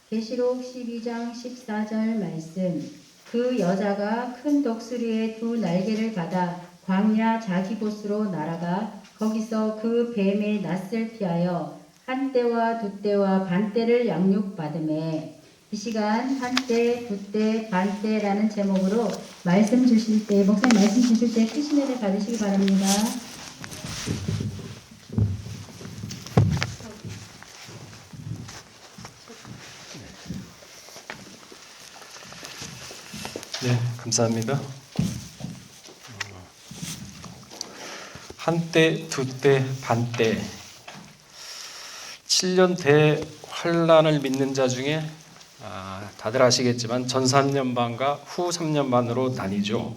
계시록 12장 14절 말씀. 그 여자가 큰 독수리의 두 날개를 받아 광야 자기 곳으로 날아가 거기서 그 뱀의 낯을 피하여 한 때와 두 때와 반 때를 양육받음에. 이 시간 한 때, 두 때, 반 때라는 제목으로 말씀 주실 때, 목사님 말씀 주실 때 크신 은혜 받으시기 바랍니다. 네, 감사합니다. 한때, 두때, 반때 7년 대환란을 믿는 자 중에 다들 아시겠지만 전 3년반과 후 3년반으로 나뉘죠.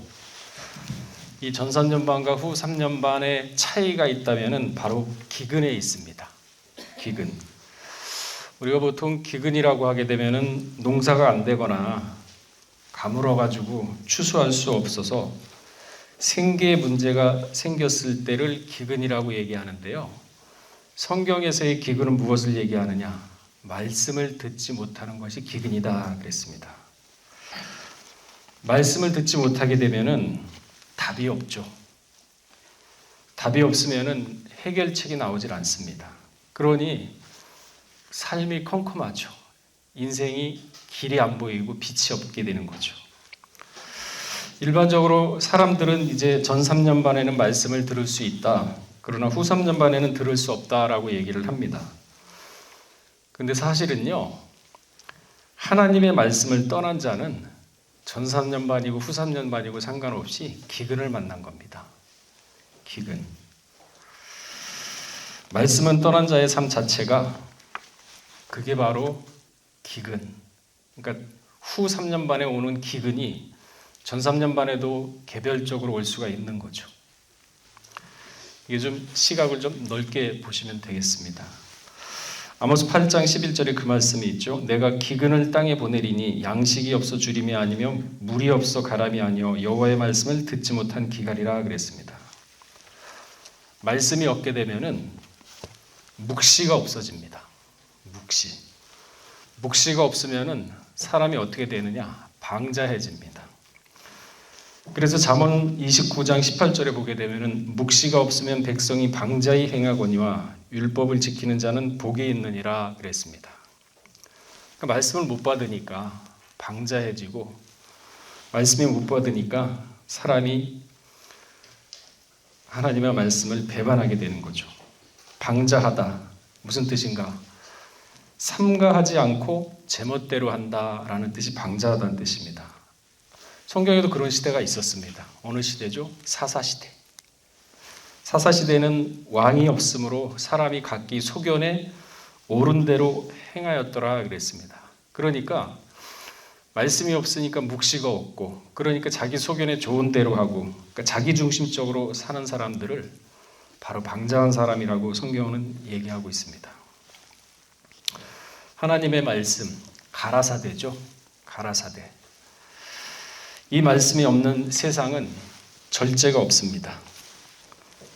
이 전 3년반과 후 3년반의 차이가 있다면 바로 기근에 있습니다. 기근. 우리가 보통 기근이라고 하게 되면 농사가 안 되거나 가물어가지고 추수할 수 없어서 생계에 문제가 생겼을 때를 기근이라고 얘기하는데요. 성경에서의 기근은 무엇을 얘기하느냐? 말씀을 듣지 못하는 것이 기근이다 그랬습니다. 말씀을 듣지 못하게 되면은 답이 없죠. 답이 없으면은 해결책이 나오질 않습니다. 그러니 삶이 컴컴하죠. 인생이 길이 안 보이고 빛이 없게 되는 거죠. 일반적으로 사람들은 이제 전 3년반에는 말씀을 들을 수 있다. 그러나 후 3년반에는 들을 수 없다라고 얘기를 합니다. 근데 사실은요, 하나님의 말씀을 떠난 자는 전 3년반이고 후 3년반이고 상관없이 기근을 만난 겁니다. 기근. 말씀은 떠난 자의 삶 자체가 그게 바로 기근. 그러니까 후 3년반에 오는 기근이 전 3년반에도 개별적으로 올 수가 있는 거죠. 이게 좀 시각을 좀 넓게 보시면 되겠습니다. 아모스 8장 11절에 그 말씀이 있죠. 내가 기근을 땅에 보내리니 양식이 없어 주림이 아니며 물이 없어 가람이 아니요 여호와의 말씀을 듣지 못한 기갈이라 그랬습니다. 말씀이 없게 되면은 묵시가 없어집니다. 묵시가 없으면은 사람이 어떻게 되느냐? 방자해집니다. 그래서 잠언 29장 18절에 보게 되면은 묵시가 없으면 백성이 방자히 행하거니와 율법을 지키는 자는 복이 있느니라 그랬습니다. 그러니까 말씀을 못 받으니까 방자해지고 말씀을 못 받으니까 사람이 하나님의 말씀을 배반하게 되는 거죠. 방자하다. 무슨 뜻인가? 삼가하지 않고 제멋대로 한다라는 뜻이 방자하다는 뜻입니다. 성경에도 그런 시대가 있었습니다. 어느 시대죠? 사사시대. 사사시대는 왕이 없으므로 사람이 각기 소견에 옳은 대로 행하였더라 그랬습니다. 그러니까 말씀이 없으니까 묵시가 없고 그러니까 자기 소견에 좋은 대로 하고 그러니까 자기 중심적으로 사는 사람들을 바로 방자한 사람이라고 성경은 얘기하고 있습니다. 하나님의 말씀, 가라사대죠. 가라사대. 이 말씀이 없는 세상은 절제가 없습니다.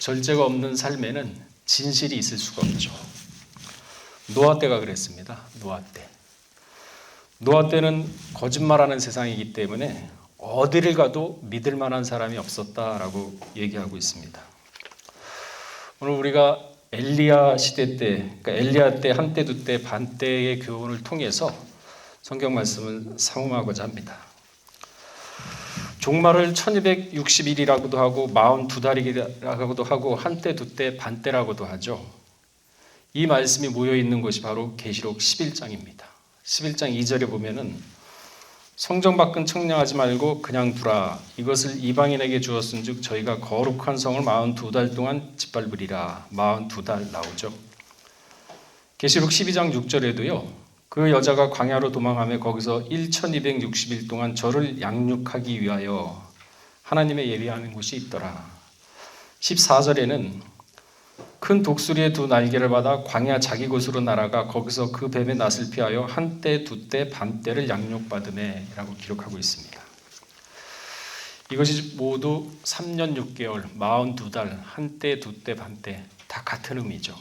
절제가 없는 삶에는 진실이 있을 수가 없죠. 노아 때가 그랬습니다. 노아 때는 거짓말하는 세상이기 때문에 어디를 가도 믿을 만한 사람이 없었다라고 얘기하고 있습니다. 오늘 우리가 엘리야 시대 때, 그러니까 엘리야 때, 한때, 두때, 반때의 교훈을 통해서 성경 말씀을 상음하고자 합니다. 종말을 1260일이라고도 하고 42달이라고도 하고 한때, 두때, 반때라고도 하죠. 이 말씀이 모여 있는 것이 바로 계시록 11장입니다. 11장 2절에 보면은 성전 밖은 청량하지 말고 그냥 두라. 이것을 이방인에게 주었은즉 저희가 거룩한 성을 42달 동안 짓밟으리라. 42달 나오죠. 계시록 12장 6절에도요. 그 여자가 광야로 도망하며 거기서 1260일 동안 저를 양육하기 위하여 하나님의 예비하는 곳이 있더라. 14절에는 큰 독수리의 두 날개를 받아 광야 자기 곳으로 날아가 거기서 그 뱀의 낯을 피하여 한때, 두때, 반때를 양육받으매 라고 기록하고 있습니다. 이것이 모두 3년 6개월, 42달, 한때, 두때, 반때 다 같은 의미죠.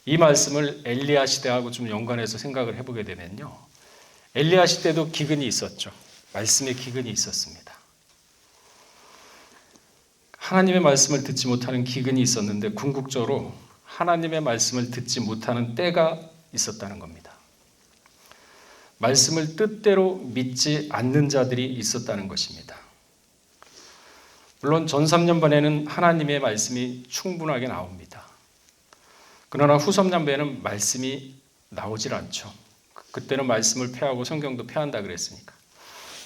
이 말씀을 엘리야 시대하고 좀 연관해서 생각을 해보게 되면요. 엘리야 시대도 기근이 있었죠. 말씀에 기근이 있었습니다. 하나님의 말씀을 듣지 못하는 기근이 있었는데 궁극적으로 하나님의 말씀을 듣지 못하는 때가 있었다는 겁니다. 말씀을 뜻대로 믿지 않는 자들이 있었다는 것입니다. 물론 전 3년반에는 하나님의 말씀이 충분하게 나옵니다. 그러나 후 3년반에는 말씀이 나오질 않죠. 그때는 말씀을 폐하고 성경도 폐한다 그랬으니까.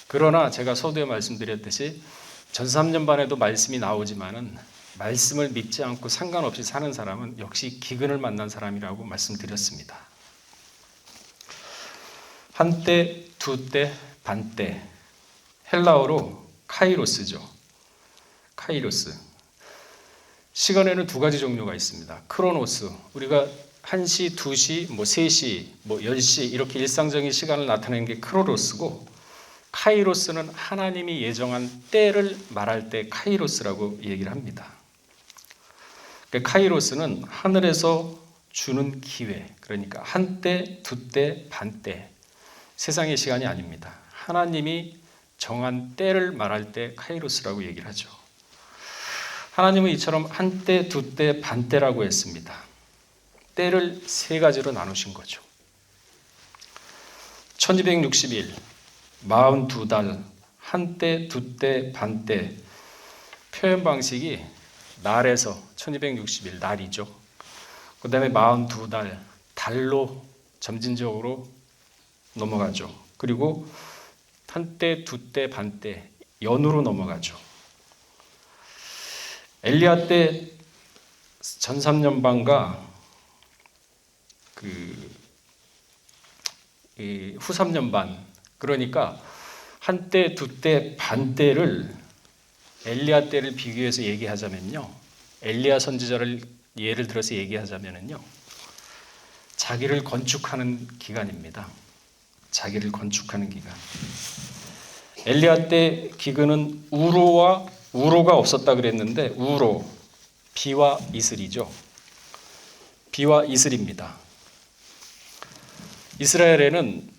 그러나 제가 서두에 말씀드렸듯이 전 3년반에도 말씀이 나오지만은 말씀을 믿지 않고 상관없이 사는 사람은 역시 기근을 만난 사람이라고 말씀드렸습니다. 한때, 두때, 반때. 헬라어로 카이로스죠. 카이로스. 시간에는 두 가지 종류가 있습니다. 크로노스. 우리가 1시, 2시, 3시, 10시 이렇게 일상적인 시간을 나타내는 게 크로노스고, 카이로스는 하나님이 예정한 때를 말할 때 카이로스라고 얘기를 합니다. 카이로스는 하늘에서 주는 기회, 그러니까 한때, 두때, 반때, 세상의 시간이 아닙니다. 하나님이 정한 때를 말할 때 카이로스라고 얘기를 하죠. 하나님은 이처럼 한때, 두때, 반때라고 했습니다. 때를 세 가지로 나누신 거죠. 1260일, 42달, 한때, 두때, 반때. 표현 방식이 날에서 1260일, 날이죠. 그 다음에 42달, 달로 점진적으로 넘어가죠. 그리고 한때, 두때, 반때, 연으로 넘어가죠. 엘리야 때 전 3년반과 후 3년반, 그러니까 한때, 두때, 반때를 엘리야 때를 비교해서 얘기하자면요. 엘리야 선지자를 예를 들어서 얘기하자면요. 자기를 건축하는 기간입니다. 자기를 건축하는 기간. 엘리야 때 기근은 우로가 없었다 그랬는데 우로, 비와 이슬이죠. 비와 이슬입니다. 이스라엘에는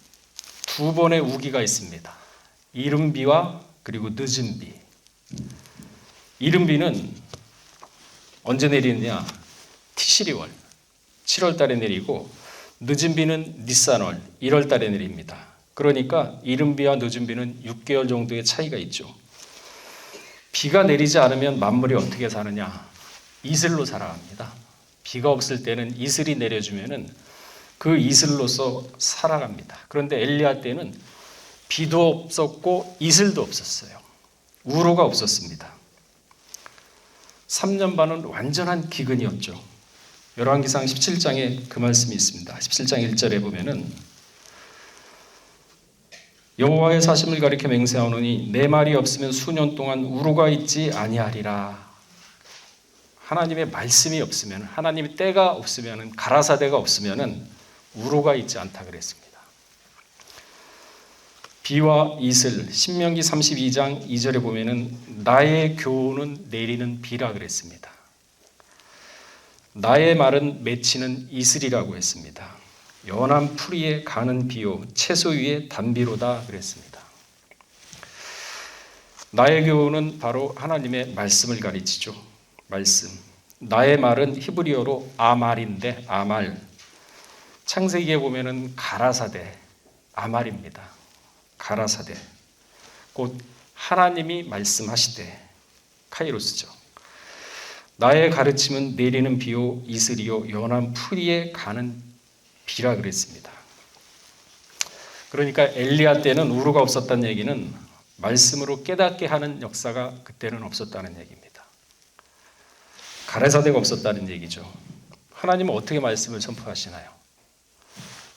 두 번의 우기가 있습니다. 이른 비와 그리고 늦은 비. 이른 비는 언제 내리느냐? 티시리월, 7월 달에 내리고, 늦은 비는 니산월, 1월 달에 내립니다. 그러니까 이른 비와 늦은 비는 6개월 정도의 차이가 있죠. 비가 내리지 않으면 만물이 어떻게 사느냐? 이슬로 살아갑니다. 비가 없을 때는 이슬이 내려주면은 그 이슬로서 살아갑니다. 그런데 엘리야 때는 비도 없었고 이슬도 없었어요. 우로가 없었습니다. 3년 반은 완전한 기근이었죠. 열왕기상 17장에 그 말씀이 있습니다. 17장 1절에 보면은 여호와의 사심을 가리켜 맹세하노니 내 말이 없으면 수년 동안 우로가 있지 아니하리라. 하나님의 말씀이 없으면, 하나님의 때가 없으면, 가라사대가 없으면 우로가 있지 않다 그랬습니다. 비와 이슬, 신명기 32장 2절에 보면은 나의 교훈은 내리는 비라 그랬습니다. 나의 말은 맺히는 이슬이라고 했습니다. 연한 풀이에 가는 비요 채소 위에 단비로다 그랬습니다. 나의 교훈은 바로 하나님의 말씀을 가르치죠. 말씀. 나의 말은 히브리어로 아말인데 아말. 창세기에 보면은 가라사대, 아말입니다. 가라사대. 곧 하나님이 말씀하시되 카이로스죠. 나의 가르침은 내리는 비요 이슬이요 연한 풀이에 가는 비라 그랬습니다. 그러니까 엘리야 때는 우로가 없었다는 얘기는 말씀으로 깨닫게 하는 역사가 그때는 없었다는 얘기입니다. 가라사대가 없었다는 얘기죠. 하나님은 어떻게 말씀을 선포하시나요?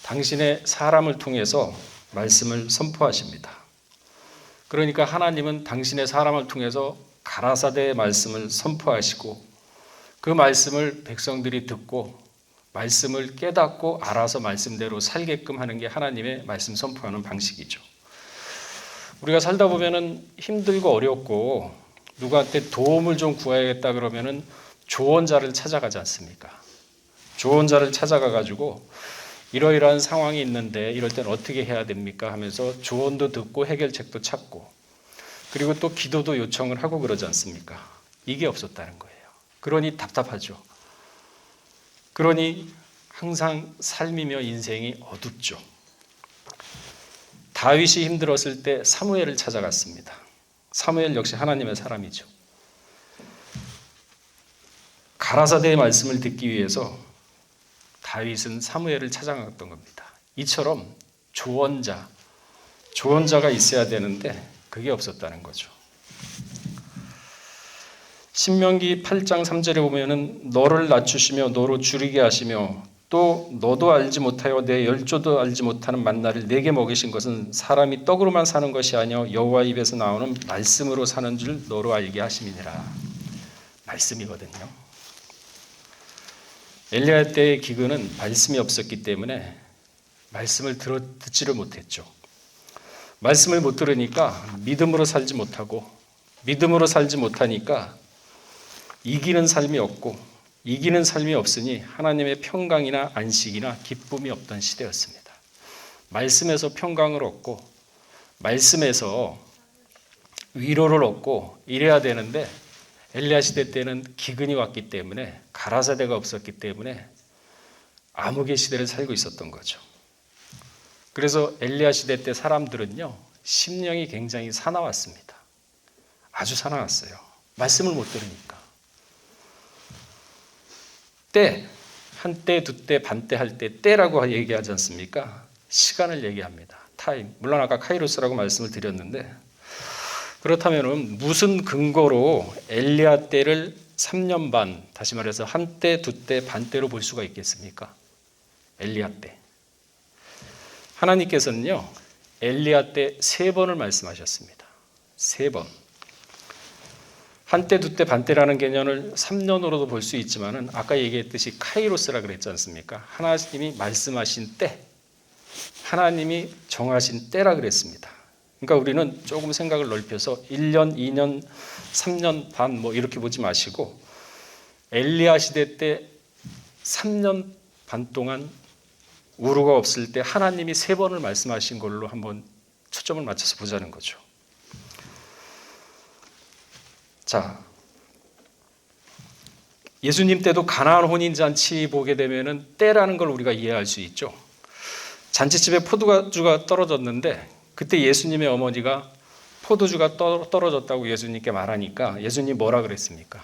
당신의 사람을 통해서 말씀을 선포하십니다. 그러니까 하나님은 당신의 사람을 통해서 가라사대의 말씀을 선포하시고 그 말씀을 백성들이 듣고 말씀을 깨닫고 알아서 말씀대로 살게끔 하는 게 하나님의 말씀 선포하는 방식이죠. 우리가 살다 보면은 힘들고 어렵고 누구한테 도움을 좀 구해야겠다 그러면은 조언자를 찾아가지 않습니까? 조언자를 찾아가 가지고 이러이러한 상황이 있는데 이럴 땐 어떻게 해야 됩니까 하면서 조언도 듣고 해결책도 찾고, 그리고 또 기도도 요청을 하고 그러지 않습니까? 이게 없었다는 거예요. 그러니 답답하죠. 그러니 항상 삶이며 인생이 어둡죠. 다윗이 힘들었을 때 사무엘을 찾아갔습니다. 사무엘 역시 하나님의 사람이죠. 가라사대의 말씀을 듣기 위해서 다윗은 사무엘을 찾아갔던 겁니다. 이처럼 조언자가 있어야 되는데 그게 없었다는 거죠. 신명기 8장 3절에 보면은 너를 낮추시며 너로 줄이게 하시며 또 너도 알지 못하여 내 열조도 알지 못하는 만나를 내게 먹이신 것은 사람이 떡으로만 사는 것이 아니요 여호와 입에서 나오는 말씀으로 사는 줄 너로 알게 하심이니라. 말씀이거든요. 엘리야 때의 기근은 말씀이 없었기 때문에 말씀을 듣지를 못했죠. 말씀을 못 들으니까 믿음으로 살지 못하고, 믿음으로 살지 못하니까 이기는 삶이 없고, 이기는 삶이 없으니 하나님의 평강이나 안식이나 기쁨이 없던 시대였습니다. 말씀에서 평강을 얻고 말씀에서 위로를 얻고 이래야 되는데 엘리야 시대 때는 기근이 왔기 때문에, 가라사대가 없었기 때문에 암흑의 시대를 살고 있었던 거죠. 그래서 엘리야 시대 때 사람들은요, 심령이 굉장히 사나웠습니다. 아주 사나웠어요. 말씀을 못 들으니까. 때, 한때, 두때, 반때 할 때 때라고 얘기하지 않습니까? 시간을 얘기합니다. 타임. 물론 아까 카이로스라고 말씀을 드렸는데, 그렇다면 무슨 근거로 엘리야 때를 3년 반, 다시 말해서 한때, 두때, 반때로 볼 수가 있겠습니까? 엘리야 때. 하나님께서는요, 엘리야 때 3번을 말씀하셨습니다. 3번. 한때, 두때, 반때라는 개념을 3년으로도 볼 수 있지만은 아까 얘기했듯이 카이로스라 그랬지 않습니까? 하나님이 말씀하신 때, 하나님이 정하신 때라 그랬습니다. 그러니까 우리는 조금 생각을 넓혀서 1년, 2년, 3년 반 뭐 이렇게 보지 마시고 엘리야 시대 때 3년 반 동안 우루가 없을 때 하나님이 3번을 말씀하신 걸로 한번 초점을 맞춰서 보자는 거죠. 자, 예수님 때도 가나안 혼인잔치 보게 되면은 때라는 걸 우리가 이해할 수 있죠. 잔치집에 포도주가 떨어졌는데 그때 예수님의 어머니가 포도주가 떨어졌다고 예수님께 말하니까 예수님 뭐라 그랬습니까?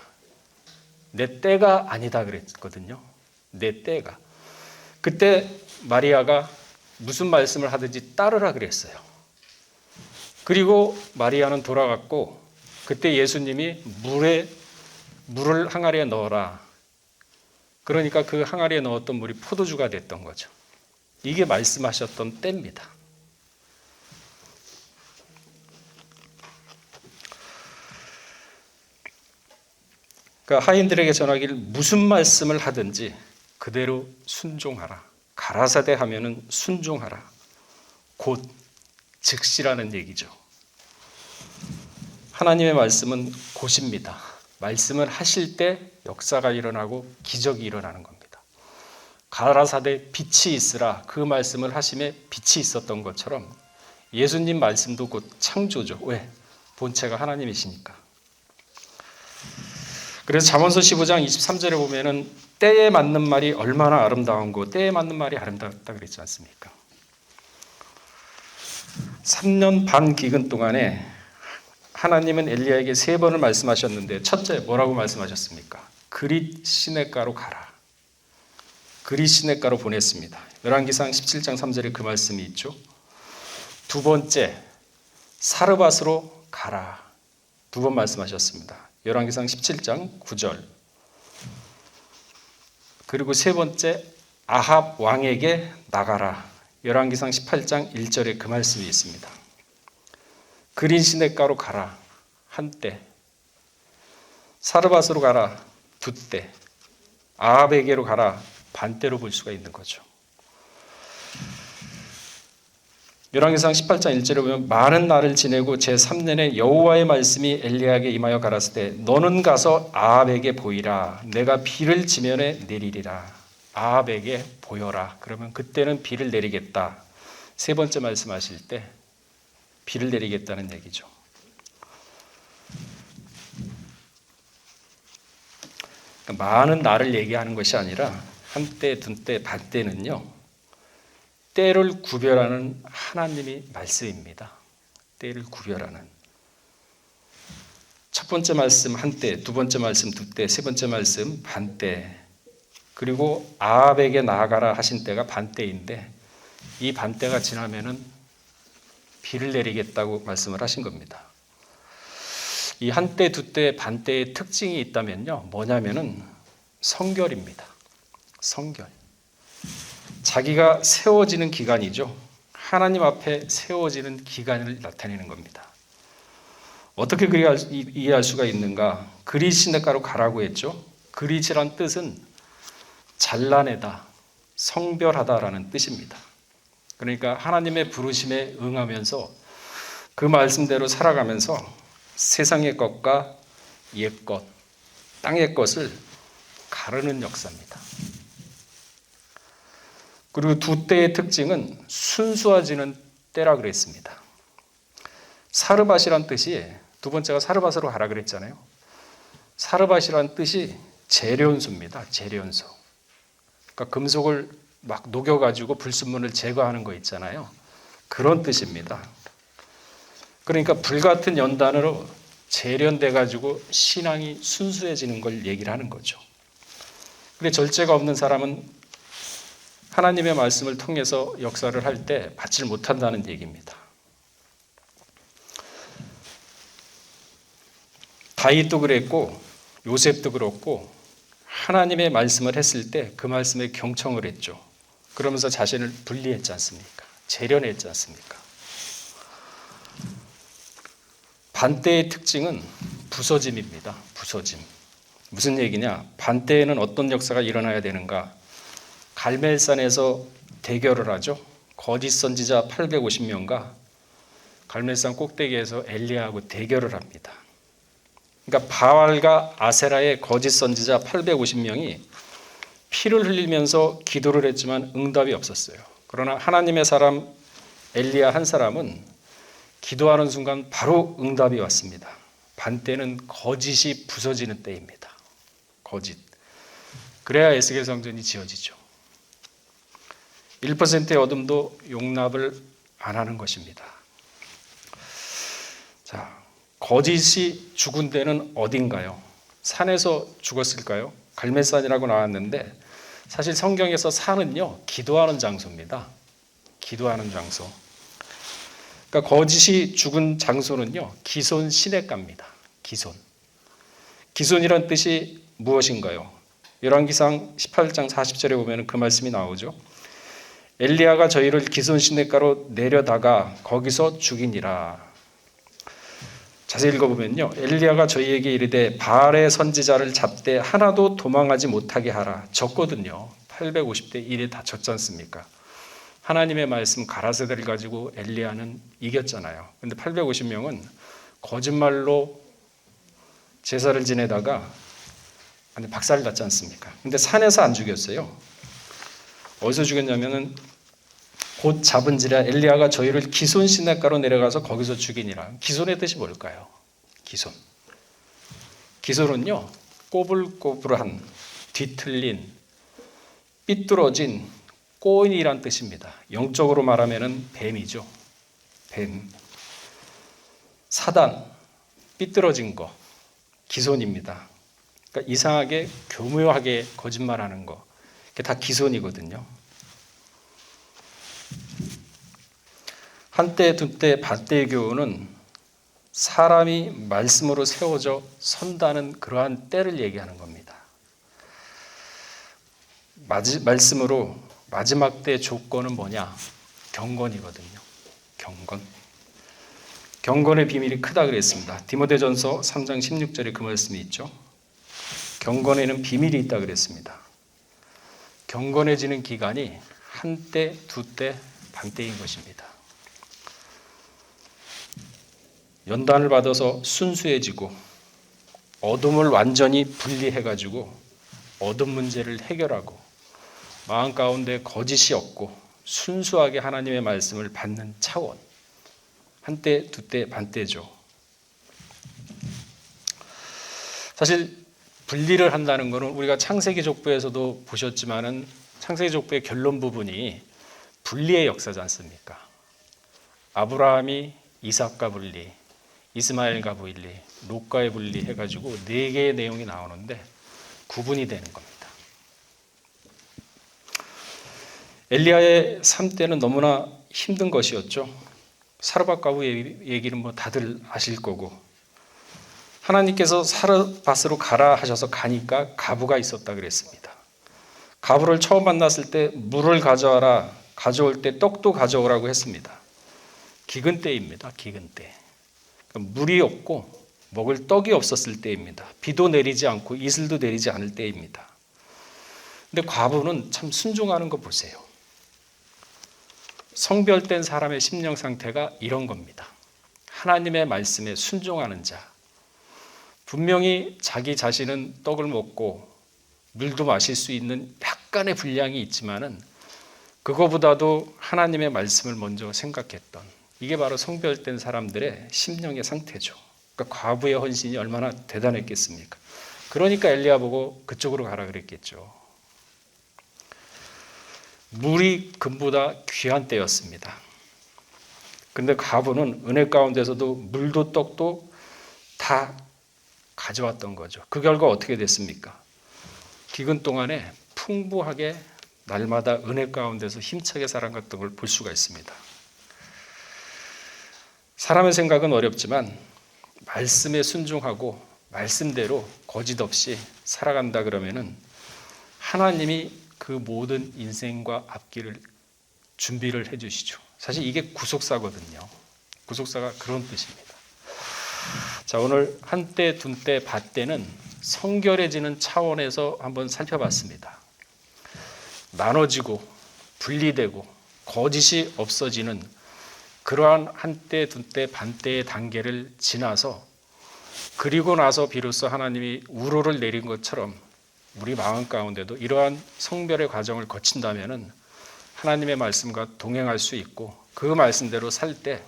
내 때가 아니다 그랬거든요. 내 때가. 그때 마리아가 무슨 말씀을 하든지 따르라 그랬어요. 그리고 마리아는 돌아갔고 그때 예수님이 물을 항아리에 넣어라. 그러니까 그 항아리에 넣었던 물이 포도주가 됐던 거죠. 이게 말씀하셨던 때입니다. 그러니까 하인들에게 전하기를 무슨 말씀을 하든지 그대로 순종하라. 가라사대 하면은 순종하라. 곧 즉시라는 얘기죠. 하나님의 말씀은 곧입니다. 말씀을 하실 때 역사가 일어나고 기적이 일어나는 겁니다. 가라사대 빛이 있으라 그 말씀을 하심에 빛이 있었던 것처럼 예수님 말씀도 곧 창조죠. 왜? 본체가 하나님이시니까. 그래서 잠언서 15장 23절에 보면은 때에 맞는 말이 얼마나 아름다운고 때에 맞는 말이 아름답다 그랬지 않습니까? 3년 반 기근 동안에 하나님은 엘리야에게 3번을 말씀하셨는데 첫째 뭐라고 말씀하셨습니까? 그릿 시냇가로 가라. 그릿 시냇가로 보냈습니다. 열왕기상 17장 3절에 그 말씀이 있죠. 두 번째 사르밧으로 가라. 2번 말씀하셨습니다. 열왕기상 17장 9절. 그리고 세 번째 아합 왕에게 나가라. 열왕기상 18장 1절에 그 말씀이 있습니다. 그린 시냇가로 가라. 한때. 사르밧으로 가라. 두때. 아합에게로 가라. 반때로 볼 수가 있는 거죠. 열왕기상 18장 1절에 보면 많은 날을 지내고 제3년에 여호와의 말씀이 엘리야에게 임하여 가라사대 너는 가서 아합에게 보이라. 내가 비를 지면에 내리리라. 아합에게 보여라. 그러면 그때는 비를 내리겠다. 세 번째 말씀하실 때 비를 내리겠다는 얘기죠. 그러니까 많은 날을 얘기하는 것이 아니라 한때, 둔때, 반때는요, 때를 구별하는 하나님의 말씀입니다. 때를 구별하는. 첫 번째 말씀 한때, 두 번째 말씀 두때, 세 번째 말씀 반때, 그리고 아합에게 나아가라 하신 때가 반때인데 이 반때가 지나면은 비를 내리겠다고 말씀을 하신 겁니다. 이 한때, 두때, 반때의 특징이 있다면요, 뭐냐면은 성결입니다. 성결. 자기가 세워지는 기간이죠. 하나님 앞에 세워지는 기간을 나타내는 겁니다. 어떻게 이해할 수가 있는가? 그릿 시냇가로 가라고 했죠. 그릿이란 뜻은 잘라내다, 성별하다라는 뜻입니다. 그러니까 하나님의 부르심에 응하면서 그 말씀대로 살아가면서 세상의 것과 옛 것, 땅의 것을 가르는 역사입니다. 그리고 두 때의 특징은 순수해지는 때라 그랬습니다. 사르밧이란 뜻이, 두 번째가 사르밧으로 가라 그랬잖아요. 사르밧이란 뜻이 재련소입니다. 재련소. 그러니까 금속을 막 녹여가지고 불순물을 제거하는 거 있잖아요. 그런 뜻입니다. 그러니까 불같은 연단으로 재련돼가지고 신앙이 순수해지는 걸 얘기를 하는 거죠. 근데 절제가 없는 사람은 하나님의 말씀을 통해서 역사를 할 때 받지 못한다는 얘기입니다. 다윗도 그랬고 요셉도 그렇고 하나님의 말씀을 했을 때 그 말씀에 경청을 했죠. 그러면서 자신을 분리했지 않습니까? 재련했지 않습니까? 반때의 특징은 부서짐입니다. 부서짐. 무슨 얘기냐? 반때에는 어떤 역사가 일어나야 되는가? 갈멜산에서 대결을 하죠. 거짓 선지자 850명과 갈멜산 꼭대기에서 엘리야하고 대결을 합니다. 그러니까 바알과 아세라의 거짓 선지자 850명이 피를 흘리면서 기도를 했지만 응답이 없었어요. 그러나 하나님의 사람 엘리야 한 사람은 기도하는 순간 바로 응답이 왔습니다. 반때는 거짓이 부서지는 때입니다. 거짓. 그래야 에스겔 성전이 지어지죠. 1%의 어둠도 용납을 안 하는 것입니다. 자, 거짓이 죽은 데는 어딘가요? 산에서 죽었을까요? 갈멜산이라고 나왔는데 사실 성경에서 산은요, 기도하는 장소입니다. 기도하는 장소. 그러니까 거짓이 죽은 장소는요, 기손 시냇가입니다. 기손. 기손이란 뜻이 무엇인가요? 열왕기상 18장 40절에 보면 그 말씀이 나오죠. 엘리야가 저희를 기손 시냇가로 내려다가 거기서 죽이니라. 자세히 읽어보면요, 엘리야가 저희에게 이르되 바알의 선지자를 잡되 하나도 도망하지 못하게 하라. 졌거든요. 850대 1에 다 졌지 않습니까? 하나님의 말씀 가라사대를 가지고 엘리야는 이겼잖아요. 근데 850명은 거짓말로 제사를 지내다가 박살을 났지 않습니까? 근데 산에서 안 죽였어요. 어디서 죽였냐면은 곧 잡은지라 엘리야가 저희를 기손 시냇가로 내려가서 거기서 죽이니라. 기손의 뜻이 뭘까요? 기손. 기손은요, 꼬불꼬불한, 뒤틀린, 삐뚤어진 꼬인이란 뜻입니다. 영적으로 말하면은 뱀이죠. 뱀. 사단, 삐뚤어진 거, 기손입니다. 그러니까 이상하게 교묘하게 거짓말하는 거, 그게 다 기손이거든요. 한때, 두때, 반때의 교훈은 사람이 말씀으로 세워져 선다는 그러한 때를 얘기하는 겁니다. 말씀으로 마지막 때의 조건은 뭐냐? 경건이거든요. 경건. 경건의 비밀이 크다 그랬습니다. 디모데전서 3장 16절에 그 말씀이 있죠. 경건에는 비밀이 있다 그랬습니다. 경건해지는 기간이 한때, 두때, 반때인 것입니다. 연단을 받아서 순수해지고 어둠을 완전히 분리해가지고 어둠 문제를 해결하고 마음 가운데 거짓이 없고 순수하게 하나님의 말씀을 받는 차원. 한때, 두때, 반때죠. 사실 분리를 한다는 것은 우리가 창세기 족보에서도 보셨지만은 창세기 족보의 결론 부분이 분리의 역사지 않습니까? 아브라함이 이삭과 분리, 이스마엘과 분리, 롯과의 분리 해가지고 4개의 내용이 나오는데 구분이 되는 겁니다. 엘리야의 삶 때는 너무나 힘든 것이었죠. 사르밧 과부 얘기는 뭐 다들 아실 거고, 하나님께서 사르밧으로 가라 하셔서 가니까 가부가 있었다 그랬습니다. 가부를 처음 만났을 때 물을 가져와라, 가져올 때 떡도 가져오라고 했습니다. 기근 때입니다. 기근 때. 물이 없고 먹을 떡이 없었을 때입니다. 비도 내리지 않고 이슬도 내리지 않을 때입니다. 근데 과부는 참 순종하는 거 보세요. 성별된 사람의 심령 상태가 이런 겁니다. 하나님의 말씀에 순종하는 자. 분명히 자기 자신은 떡을 먹고 물도 마실 수 있는 약간의 분량이 있지만은 그거보다도 하나님의 말씀을 먼저 생각했던, 이게 바로 성별된 사람들의 심령의 상태죠. 그러니까 과부의 헌신이 얼마나 대단했겠습니까? 그러니까 엘리야 보고 그쪽으로 가라 그랬겠죠. 물이 금보다 귀한 때였습니다. 그런데 과부는 은혜 가운데서도 물도 떡도 다 가져왔던 거죠. 그 결과 어떻게 됐습니까? 기근 동안에 풍부하게 날마다 은혜 가운데서 힘차게 살아갔던 걸 볼 수가 있습니다. 사람의 생각은 어렵지만 말씀에 순종하고 말씀대로 거짓 없이 살아간다 그러면은 하나님이 그 모든 인생과 앞길을 준비를 해 주시죠. 사실 이게 구속사거든요. 구속사가 그런 뜻입니다. 자, 오늘 한때, 둔때, 밭때는 성결해지는 차원에서 한번 살펴봤습니다. 나눠지고 분리되고 거짓이 없어지는 그러한 한때, 둔때, 반때의 단계를 지나서, 그리고 나서 비로소 하나님이 우로를 내린 것처럼 우리 마음 가운데도 이러한 성별의 과정을 거친다면은 하나님의 말씀과 동행할 수 있고 그 말씀대로 살 때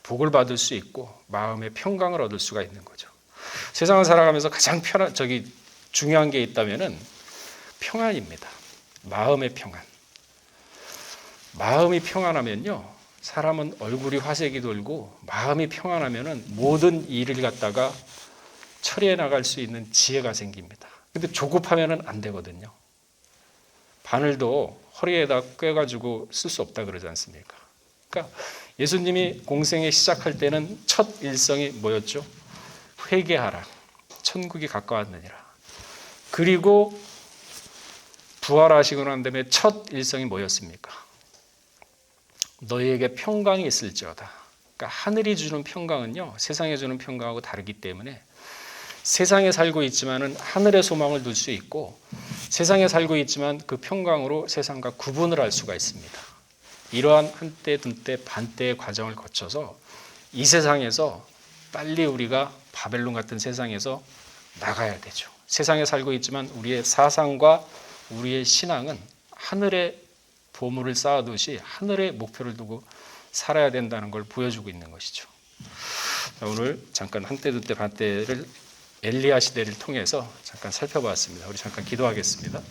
복을 받을 수 있고 마음의 평강을 얻을 수가 있는 거죠. 세상을 살아가면서 가장 중요한 게 있다면은 평안입니다. 마음의 평안. 마음이 평안하면요, 사람은 얼굴이 화색이 돌고 마음이 평안하면은 모든 일을 갖다가 처리해 나갈 수 있는 지혜가 생깁니다. 근데 조급하면은 안 되거든요. 바늘도 허리에다 꿰가지고 쓸 수 없다 그러지 않습니까? 그러니까 예수님이 공생에 시작할 때는 첫 일성이 뭐였죠? 회개하라. 천국이 가까웠느니라. 그리고 부활하시고 난 다음에 첫 일성이 뭐였습니까? 너희에게 평강이 있을지어다. 그러니까 하늘이 주는 평강은요, 세상에 주는 평강하고 다르기 때문에 세상에 살고 있지만은 하늘의 소망을 둘 수 있고, 세상에 살고 있지만 그 평강으로 세상과 구분을 할 수가 있습니다. 이러한 한때, 둔때, 반때의 과정을 거쳐서 이 세상에서 빨리 우리가 바벨론 같은 세상에서 나가야 되죠. 세상에 살고 있지만 우리의 사상과 우리의 신앙은 하늘의 보물을 쌓아두시 하늘의 목표를 두고 살아야 된다는 걸 보여주고 있는 것이죠. 오늘 잠깐 한때, 둔때, 반때를 엘리야 시대를 통해서 잠깐 살펴봤습니다. 우리 잠깐 기도하겠습니다.